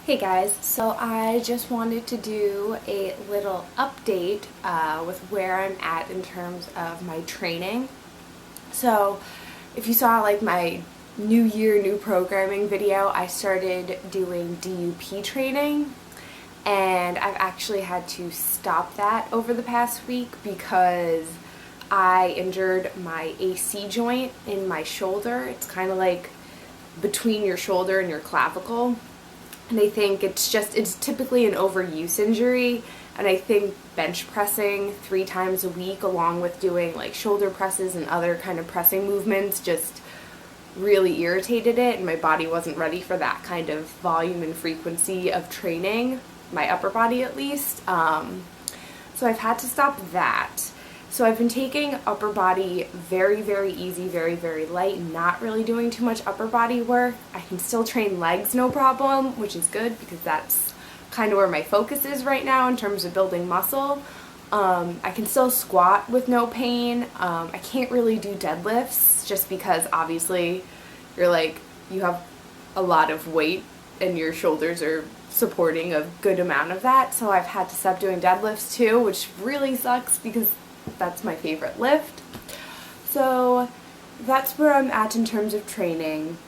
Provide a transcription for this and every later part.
Hey guys, so I just wanted to do a little update with where I'm at in terms of my training. So if you saw like my New Year, New Programming video, I started doing DUP training, and I've actually had to stop that over the past week because I injured my AC joint in my shoulder. It's kind of like between your shoulder and your clavicle. And I think it's typically an overuse injury, and I think bench pressing 3 times a week along with doing like shoulder presses and other kind of pressing movements just really irritated it, and my body wasn't ready for that kind of volume and frequency of training, my upper body at least. So I've had to stop that. So I've been taking upper body very, very easy, very, very light, not really doing too much upper body work. I can still train legs no problem, which is good because that's kind of where my focus is right now in terms of building muscle. I can still squat with no pain. I can't really do deadlifts just because obviously you have a lot of weight and your shoulders are supporting a good amount of that. So I've had to stop doing deadlifts too, which really sucks because that's my favorite lift. So that's where I'm at in terms of training.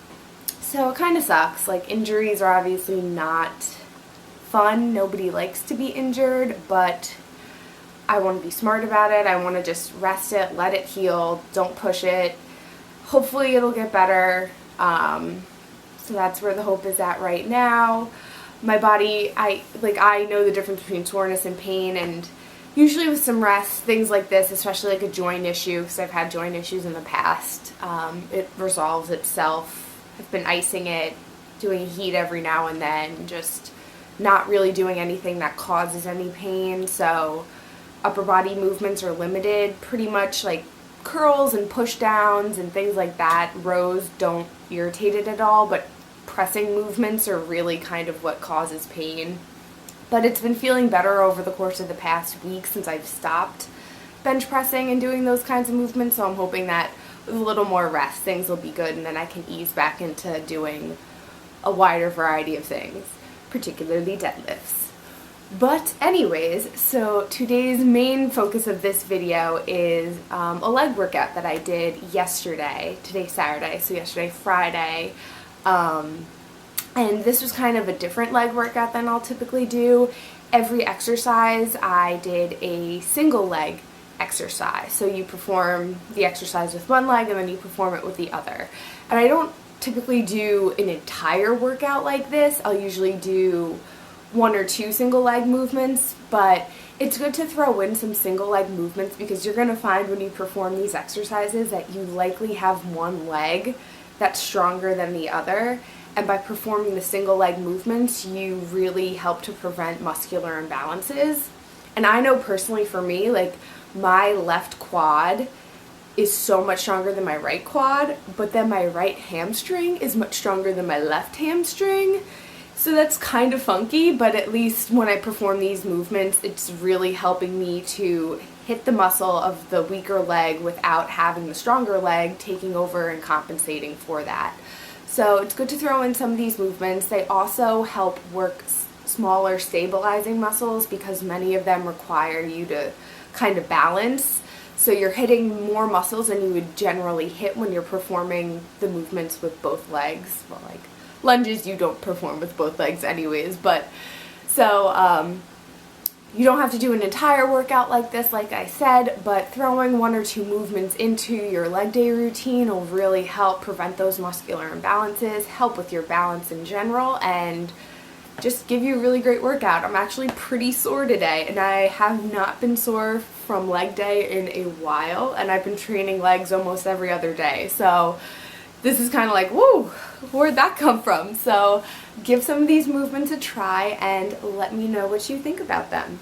So it kind of sucks. Like, injuries are obviously not fun. Nobody likes to be injured, but I want to be smart about it. I want to just rest it, let it heal, don't push it. Hopefully it'll get better. So that's where the hope is at right now. My body, I know the difference between soreness and pain, and usually with some rest, things like this, especially like a joint issue, because I've had joint issues in the past, it resolves itself. I've been icing it, doing heat every now and then, just not really doing anything that causes any pain. So upper body movements are limited, pretty much like curls and push downs and things like that. Rows don't irritate it at all, but pressing movements are really kind of what causes pain. But it's been feeling better over the course of the past week since I've stopped bench pressing and doing those kinds of movements, so I'm hoping that with a little more rest things will be good and then I can ease back into doing a wider variety of things, particularly deadlifts. But anyways, so today's main focus of this video is a leg workout that I did yesterday. Today's Saturday, so yesterday, Friday. And this was kind of a different leg workout than I'll typically do. Every exercise I did a single leg exercise. So you perform the exercise with one leg and then you perform it with the other. And I don't typically do an entire workout like this. I'll usually do 1 or 2 single leg movements, but it's good to throw in some single leg movements because you're going to find when you perform these exercises that you likely have one leg that's stronger than the other. And by performing the single leg movements, you really help to prevent muscular imbalances. And I know personally for me, like, my left quad is so much stronger than my right quad, but then my right hamstring is much stronger than my left hamstring. So that's kind of funky, but at least when I perform these movements, it's really helping me to hit the muscle of the weaker leg without having the stronger leg taking over and compensating for that. So it's good to throw in some of these movements. They also help work smaller stabilizing muscles because many of them require you to kind of balance. So you're hitting more muscles than you would generally hit when you're performing the movements with both legs. Well, like lunges you don't perform with both legs anyways, but so you don't have to do an entire workout like this, like I said, but throwing 1 or 2 movements into your leg day routine will really help prevent those muscular imbalances, help with your balance in general, and just give you a really great workout. I'm actually pretty sore today, and I have not been sore from leg day in a while, and I've been training legs almost every other day. So this is kind of like, woo, where'd that come from? So give some of these movements a try and let me know what you think about them.